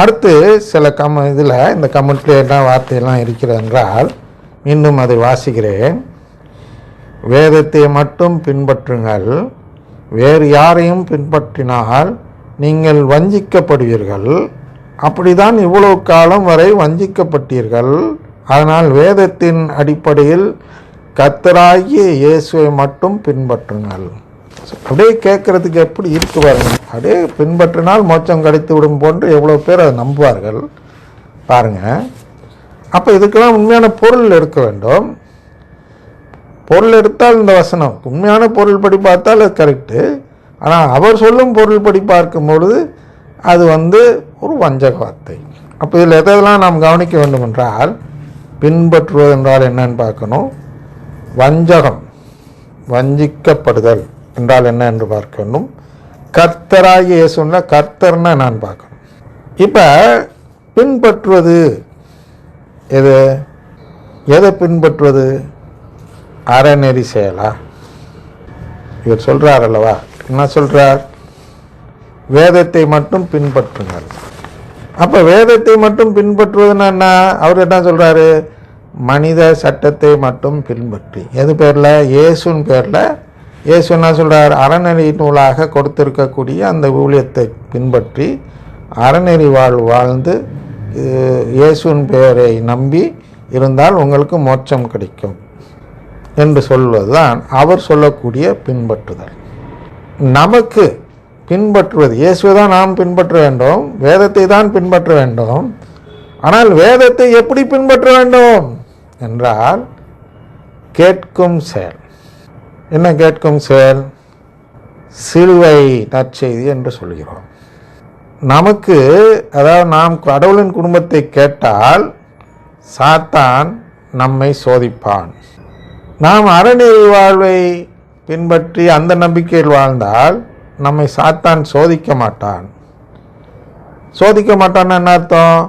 அடுத்து சில இதில் இந்த கமெண்ட்ல என்ன வார்த்தையெல்லாம் இருக்கிறது என்றால், மீண்டும் அதை வாசிக்கிறேன். வேதத்தை மட்டும் பின்பற்றுங்கள், வேறு யாரையும் பின்பற்றினால் நீங்கள் வஞ்சிக்கப்படுவீர்கள். அப்படிதான் இவ்வளவு காலம் வரை வஞ்சிக்கப்பட்டீர்கள். அதனால் வேதத்தின் அடிப்படையில் கர்த்தராகிய இயேசுவை மட்டும் பின்பற்றுங்கள். அப்படியே கேட்கறதுக்கு எப்படி இருக்கு பாருங்க. அப்படியே பின்பற்றினால் மோட்சம் கிடைத்து விடும் போன்று எவ்வளோ பேர் அதை நம்புவார்கள் பாருங்க. அப்போ இதுக்கெல்லாம் உண்மையான பொருள் எடுக்க வேண்டும். பொருள் எடுத்தால் இந்த வசனம் உண்மையான பொருள் படி பார்த்தால் அது கரெக்டு. ஆனால் அவர் சொல்லும் பொருள் படி பார்க்கும்பொழுது அது ஒரு வஞ்சக வார்த்தை. அப்போ இதில் எதெல்லாம் நாம் கவனிக்க வேண்டும் என்றால், பின்பற்றுவது என்றால் என்னன்னு பார்க்கணும், வஞ்சகம் வஞ்சிக்கப்படுதல் என்றால் என்ன என்று பார்க்கணும், கர்த்தராகிய இயேசுன்னா கர்த்தர்னா நான் பார்க்கணும். இப்போ பின்பற்றுவது எதை பின்பற்றுவது? அறநெறி செயலா? இவர் சொல்றார் அல்லவா, என்ன சொல்றார்? வேதத்தை மட்டும் பின்பற்றுங்கள். அப்போ வேதத்தை மட்டும் பின்பற்றுவதுன்னா என்ன? அவர் என்ன சொல்றாரு? மனித சட்டத்தை மட்டும் பின்பற்றி, எது பேரில்? இயேசுன் பேரில். இயேசு என்ன சொல்கிறார்? அறநெறி நூலாக கொடுத்திருக்கக்கூடிய அந்த ஊழியத்தை பின்பற்றி அறநெறி வாழ்ந்து இயேசுவின் பெயரை நம்பி இருந்தால் உங்களுக்கு மோட்சம் கிடைக்கும் என்று சொல்வதுதான் அவர் சொல்லக்கூடிய பின்பற்றுதல். நமக்கு பின்பற்றுவது இயேசுவை தான் நாம் பின்பற்ற வேண்டும், வேதத்தை தான் பின்பற்ற வேண்டும். ஆனால் வேதத்தை எப்படி பின்பற்ற வேண்டும் என்றால் கேட்கும் செயல். என்ன கேட்கும் செயல்? சிலுவை நற்செய்தி என்று சொல்கிறோம். நமக்கு, அதாவது நாம் கடவுளின் குடும்பத்தை கேட்டால் சாத்தான் நம்மை சோதிப்பான். நாம் அறநெறி வாழ்வை பின்பற்றி அந்த நம்பிக்கையில் வாழ்ந்தால் நம்மை சாத்தான் சோதிக்க மாட்டான். சோதிக்க மாட்டான்னு என்ன அர்த்தம்?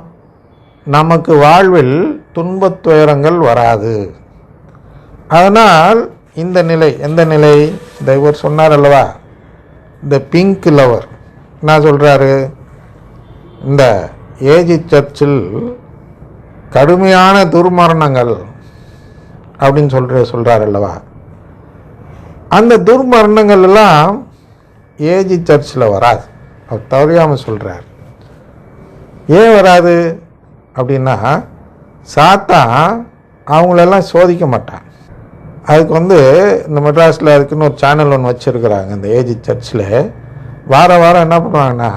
நமக்கு வாழ்வில் துன்பத் துயரங்கள் வராது. அதனால் இந்த நிலை, எந்த நிலை? இந்த இவர் சொன்னார் அல்லவா, இந்த பிங்க் லவர் என்ன சொல்கிறாரு? இந்த ஏஜி சர்ச்சில் கடுமையான துர்மரணங்கள் அப்படின்னு சொல்கிறார் அல்லவா, அந்த துர்மரணங்கள் எல்லாம் ஏஜி சர்ச்சில் வராது. அவர் தவறியாமல் சொல்கிறார். ஏன் வராது அப்படின்னா, சாத்தான் அவங்களெல்லாம் சோதிக்க மாட்டான். அதுக்கு இந்த மெட்ராஸில் அதுக்குன்னு ஒரு சேனல் ஒன்று வச்சுருக்குறாங்க. இந்த ஏஜி சர்ச்சில் வாரம் என்ன பண்ணுவாங்கன்னா,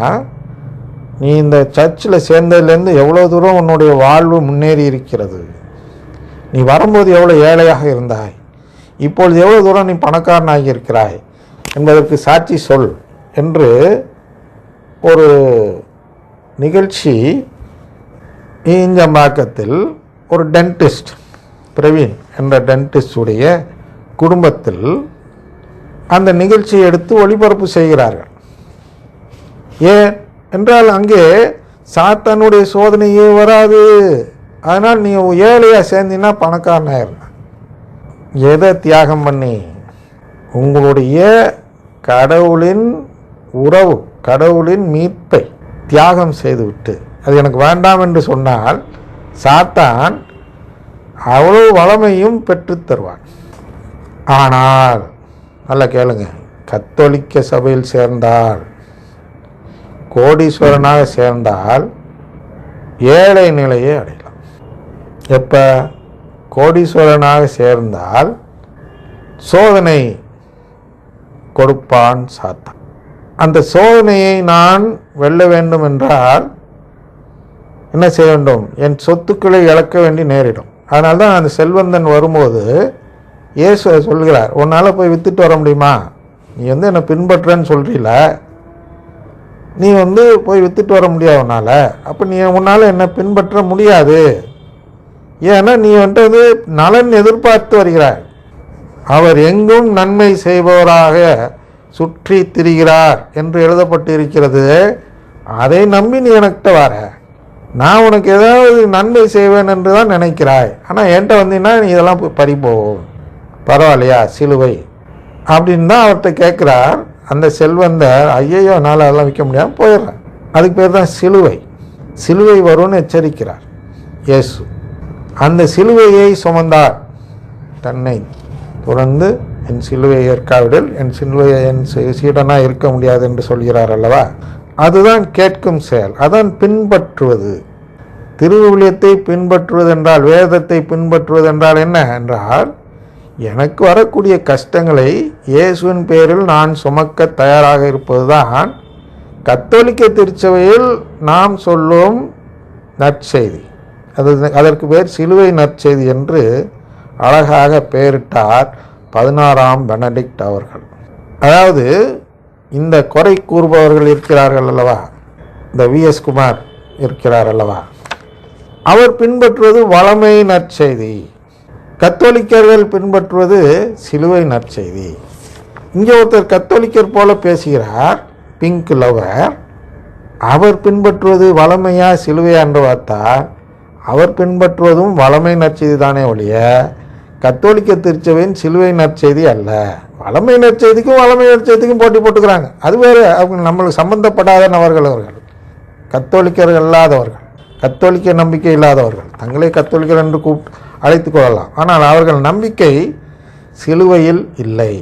நீ இந்த சர்ச்சில் சேர்ந்ததுலேருந்து எவ்வளோ தூரம் உன்னுடைய வாழ்வு முன்னேறி இருக்கிறது, நீ வரும்போது எவ்வளோ ஏழையாக இருந்தாய், இப்பொழுது எவ்வளோ தூரம் நீ பணக்காரனாகி இருக்கிறாய் என்பதற்கு சாட்சி சொல் என்று ஒரு நிகழ்ச்சி ஈஞ்சம்பாக்கத்தில் ஒரு டென்டிஸ்ட், பிரவீன் என்ற டென்டிஸ்டுடைய குடும்பத்தில் அந்த நிகழ்ச்சியை எடுத்து ஒளிபரப்பு செய்கிறார்கள். ஏன் என்றால் அங்கே சாத்தானுடைய சோதனையே வராது. அதனால் நீ ஏழையாக சேர்ந்தினா பணக்காரனாயிரலாம். எதை தியாகம் பண்ணி? உங்களுடைய கடவுளின் உறவு, கடவுளின் மீட்பை தியாகம் செய்துவிட்டு அது எனக்கு வேண்டாம் என்று சொன்னால் சாத்தான் அவ்வளவு வளமையும் பெற்றுத் தருவான். ஆனால் நல்லா கேளுங்க, கத்தோலிக்க சபையில் சேர்ந்தால், கோடீஸ்வரனாக சேர்ந்தால் ஏழை நிலையை அடையலாம். எப்போ? கோடீஸ்வரனாக சேர்ந்தால் சோதனை கொடுப்பான் சாத்தான். அந்த சோதனையை நான் வெல்ல வேண்டும் என்றால் என்ன செய்ய வேண்டும்? என் சொத்துக்களை இழக்க வேண்டி நேரிடும். அதனால தான் அந்த செல்வந்தன் வரும்போது இயேசு சொல்கிறார், உன்னால் போய் வித்துட்டு வர முடியுமா? நீ என்னை பின்பற்றன்னு சொல்கிறீல, நீ போய் வித்துட்டு வர முடியாது உன்னால். அப்போ நீ உன்னால் என்னை பின்பற்ற முடியாது. ஏன்னா நீ நலன் எதிர்பார்த்து வருகிறாய். அவர் எங்கும் நன்மை செய்பவராக சுற்றி திரிகிறார் என்று எழுதப்பட்டு இருக்கிறது. அதை நம்பி நீ எனக்கிட்ட வர, நான் உனக்கு ஏதாவது நன்மை செய்வேன் என்று தான் நினைக்கிறாய். ஆனால் என்கிட்ட வந்தீங்கன்னா நீ இதெல்லாம் பறிப்போம், பரவாயில்லையா சிலுவை அப்படின்னு தான் அவர்கிட்ட கேட்குறார். அந்த செல்வந்தர் ஐயோ என்னால் அதெல்லாம் விற்க முடியாமல் போயிடுறேன். அதுக்கு பேர் தான் சிலுவை. சிலுவை வரும்னு எச்சரிக்கிறார் இயேசு. அந்த சிலுவையை சுமந்தார். தன்னை துறந்து என் சிலுவையை ஏற்காவிடில் என் சிலுவையை என் சீடனாக இருக்க முடியாது என்று சொல்கிறார் அல்லவா. அதுதான் கேட்கும் செயல், அதான் பின்பற்றுவது. திருவிவிலியத்தை பின்பற்றுவது என்றால், வேதத்தை பின்பற்றுவது என்றால் என்ன என்றால், எனக்கு வரக்கூடிய கஷ்டங்களை இயேசுவின் பேரில் நான் சுமக்க தயாராக இருப்பதுதான் கத்தோலிக்க திருச்சபையில் நாம் சொல்லும் நற்செய்தி. அதற்கு பேர் சிலுவை நற்செய்தி என்று அழகாக பெயரிட்டார் 16ஆம் பெனடிக்ட் அவர்கள். அதாவது இந்த குறை கூறுபவர்கள் இருக்கிறார்கள் அல்லவா, இந்த VS குமார் இருக்கிறார் அல்லவா, அவர் பின்பற்றுவது வளமை நற்செய்தி, கத்தோலிக்கர்கள் பின்பற்றுவது சிலுவை நற்செய்தி. இங்கே ஒருத்தர் கத்தோலிக்கர் போல பேசுகிறார், பிங்க் லவர். அவர் பின்பற்றுவது வளமையா சிலுவையா என்று பார்த்தால் அவர் பின்பற்றுவதும் வளமை நற்செய்தி தானே ஒழிய கத்தோலிக்க திருச்சபையின் சிலுவை நற்செய்தி அல்ல. வளமை நற்செய்திக்கும் வளமை நற்செய்திக்கும் போட்டி போட்டுக்கிறாங்க. அது வேறு, அவங்க நம்மளுக்கு சம்பந்தப்படாத நபர்கள். அவர்கள் கத்தோலிக்கர்கள் இல்லாதவர்கள், கத்தோலிக்க நம்பிக்கை இல்லாதவர்கள். தங்களை கத்தோலிக்கர் என்று அழைத்து கொள்ளலாம். ஆனால் அவர்கள் நம்பிக்கை சிலுவையில் இல்லை.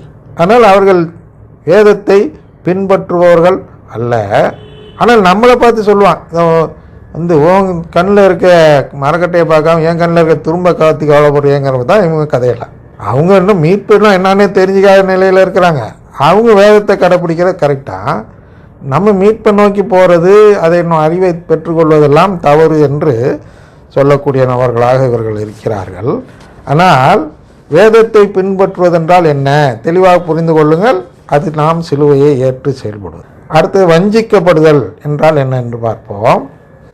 ஆனால் அவர்கள் வேதத்தை பின்பற்றுபவர்கள் அல்ல. ஆனால் நம்மளை பார்த்து சொல்லுவான், வந்து உன் கண்ணில் இருக்க மரக்கட்டையை பார்க்காம என் கண்ணில் இருக்க துரும்ப காத்தி கவலைப்படுறேங்கிறது தான் இவங்க கதையெல்லாம். அவங்க இன்னும் மீட்புலாம் என்னன்னே தெரிஞ்சுக்காத நிலையில் இருக்கிறாங்க. அவங்க வேதத்தை கடைப்பிடிக்கிறது கரெக்டாக, நம்ம மீட்பை நோக்கி போகிறது, அதை இன்னும் அறிவை பெற்றுக்கொள்வதெல்லாம் தவறு என்று சொல்லக்கூடிய நபர்களாக இவர்கள் இருக்கிறார்கள். ஆனால் வேதத்தை பின்பற்றுவதென்றால் என்ன தெளிவாக புரிந்து கொள்ளுங்கள். அது நாம் சிலுவையை ஏற்று செயல்படுவது. அடுத்து வஞ்சிக்கப்படுதல் என்றால் என்ன என்று பார்ப்போம்.